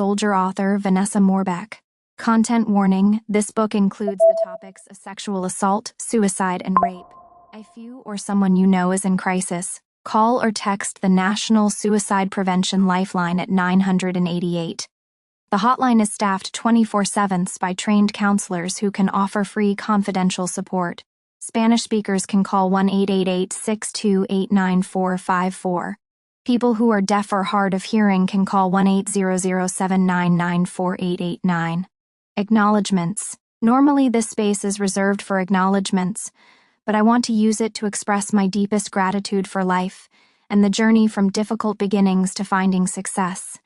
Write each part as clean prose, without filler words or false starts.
Soldier author Vanessa. Content warning: this book includes the topics of sexual assault, suicide, and rape. If you or someone you know is in crisis, call or text the National Suicide Prevention Lifeline at 988. The hotline is staffed 24/7 by trained counselors who can offer free confidential support. Spanish speakers can call 1-888-628-9454. People who are deaf or hard of hearing can call 1-800-799-4889. Acknowledgements. Normally this space is reserved for acknowledgements, but I want to use it to express my deepest gratitude for life and the journey from difficult beginnings to finding success.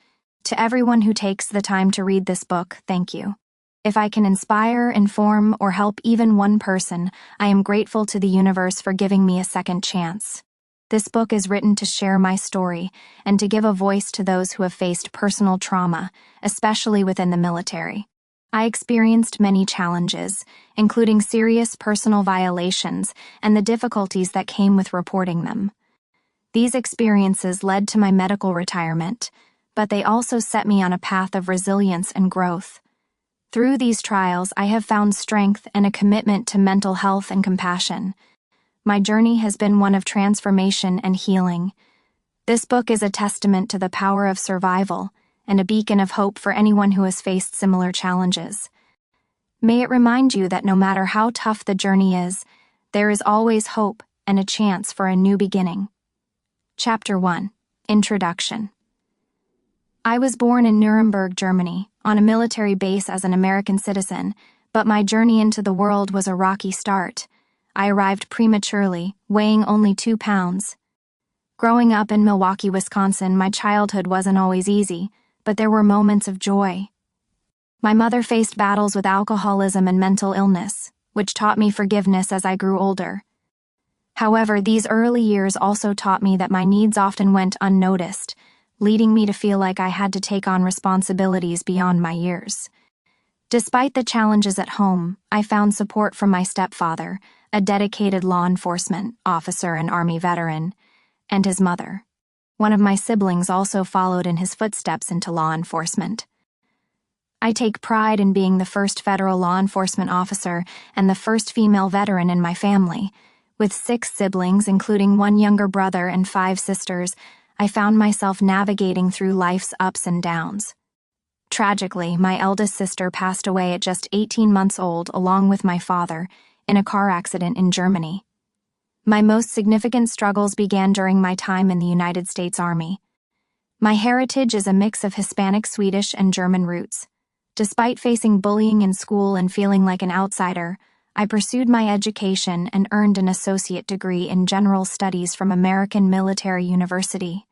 To everyone who takes the time to read this book, thank you. If I can inspire, inform, or help even one person, I am grateful to the universe for giving me a second chance. This book is written to share my story and to give a voice to those who have faced personal trauma, especially within the military. I experienced many challenges, including serious personal violations and the difficulties that came with reporting them. These experiences led to my medical retirement, but they also set me on a path of resilience and growth. Through these trials, I have found strength and a commitment to mental health and compassion. My journey has been one of transformation and healing. This book is a testament to the power of survival and a beacon of hope for anyone who has faced similar challenges. May it remind you that no matter how tough the journey is, there is always hope and a chance for a new beginning. Chapter 1. Introduction. I was born in Nuremberg, Germany, on a military base as an American citizen, but my journey into the world was a rocky start. I arrived prematurely, weighing only 2 pounds. Growing up in Milwaukee, Wisconsin, my childhood wasn't always easy, but there were moments of joy. My mother faced battles with alcoholism and mental illness, which taught me forgiveness as I grew older. However, these early years also taught me that my needs often went unnoticed, leading me to feel like I had to take on responsibilities beyond my years. Despite the challenges at home, I found support from my stepfather, a dedicated law enforcement officer and Army veteran, and his mother. One of my siblings also followed in his footsteps into law enforcement. I take pride in being the first federal law enforcement officer and the first female veteran in my family. With 6 siblings, including 1 younger brother and 5 sisters, I found myself navigating through life's ups and downs. Tragically, my eldest sister passed away at just 18 months old along with my father in a car accident in Germany. My most significant struggles began during my time in the United States Army. My heritage is a mix of Hispanic, Swedish, and German roots. Despite facing bullying in school and feeling like an outsider, I pursued my education and earned an associate degree in general studies from American Military University.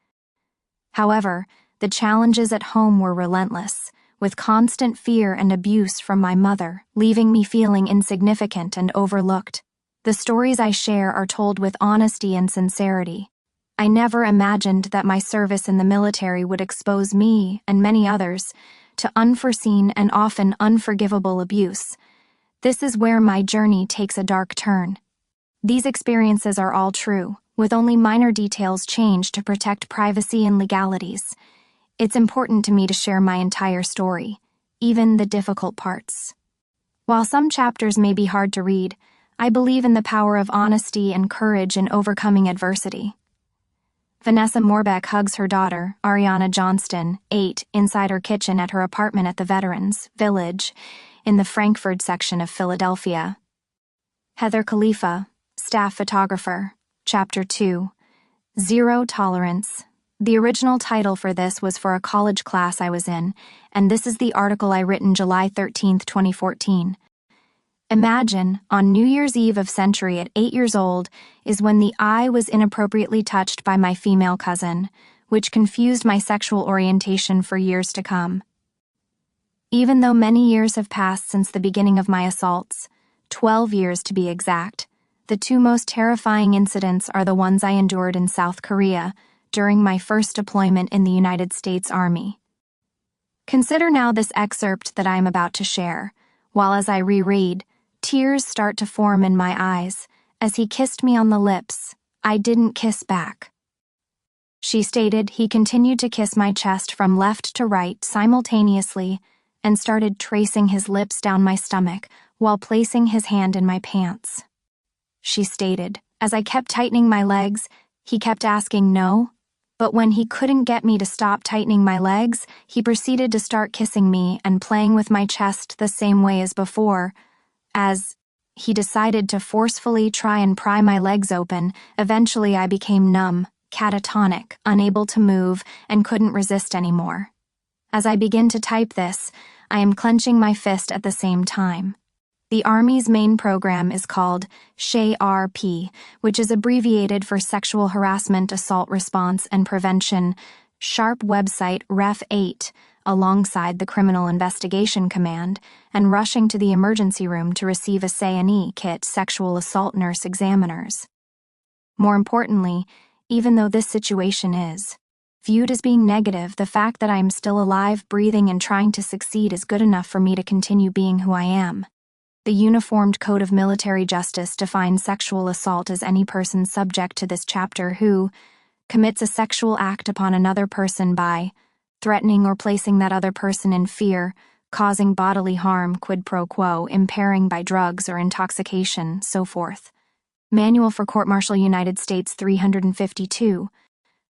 However, the challenges at home were relentless, with constant fear and abuse from my mother, leaving me feeling insignificant and overlooked. The stories I share are told with honesty and sincerity. I never imagined that my service in the military would expose me, and many others, to unforeseen and often unforgivable abuse. This is where my journey takes a dark turn. These experiences are all true, with only minor details changed to protect privacy and legalities. It's important to me to share my entire story, even the difficult parts. While some chapters may be hard to read, I believe in the power of honesty and courage in overcoming adversity. Vanessa hugs her daughter, Ariana Johnston, 8, inside her kitchen at her apartment at the Veterans Village in the Frankfurt section of Philadelphia. Heather Khalifa, staff photographer. Chapter 2. Zero Tolerance. The original title for this was for a college class I was in, and this is the article I written July 13, 2014. Imagine, on New Year's Eve of century at 8 years old, is when the eye was inappropriately touched by my female cousin, which confused my sexual orientation for years to come. Even though many years have passed since the beginning of my assaults, 12 years to be exact, the 2 most terrifying incidents are the ones I endured in South Korea during my first deployment in the United States Army. Consider now this excerpt that I am about to share, while as I reread, tears start to form in my eyes. As he kissed me on the lips, I didn't kiss back. She stated he continued to kiss my chest from left to right simultaneously and started tracing his lips down my stomach while placing his hand in my pants. She stated, as I kept tightening my legs, he kept asking no, but when he couldn't get me to stop tightening my legs, he proceeded to start kissing me and playing with my chest the same way as before, as he decided to forcefully try and pry my legs open. Eventually I became numb, catatonic, unable to move, and couldn't resist anymore. As I begin to type this, I am clenching my fist at the same time. The Army's main program is called SHARP, which is abbreviated for Sexual Harassment Assault Response and Prevention, SHARP website Ref 8, alongside the Criminal Investigation Command, and rushing to the emergency room to receive a SANE kit sexual assault nurse examiners. More importantly, even though this situation is viewed as being negative, the fact that I am still alive, breathing, and trying to succeed is good enough for me to continue being who I am. The Uniformed Code of Military Justice defines sexual assault as any person subject to this chapter who commits a sexual act upon another person by threatening or placing that other person in fear, causing bodily harm, quid pro quo, impairing by drugs or intoxication, so forth. Manual for Court-Martial United States 352,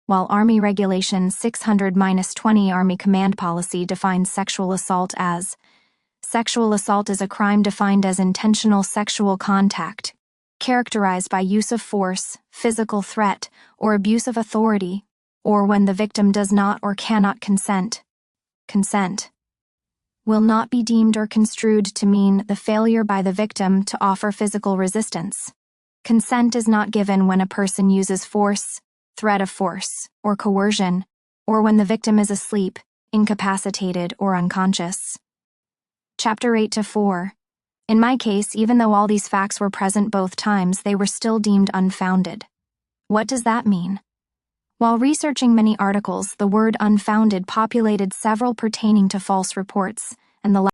while Army Regulation 600-20 Army Command Policy defines sexual assault as sexual assault is a crime defined as intentional sexual contact, characterized by use of force, physical threat, or abuse of authority, or when the victim does not or cannot consent. Consent will not be deemed or construed to mean the failure by the victim to offer physical resistance. Consent is not given when a person uses force, threat of force, or coercion, or when the victim is asleep, incapacitated, or unconscious. Chapter 8-4. In my case, even though all these facts were present both times, they were still deemed unfounded. What does that mean? While researching many articles, the word unfounded populated several pertaining to false reports, and the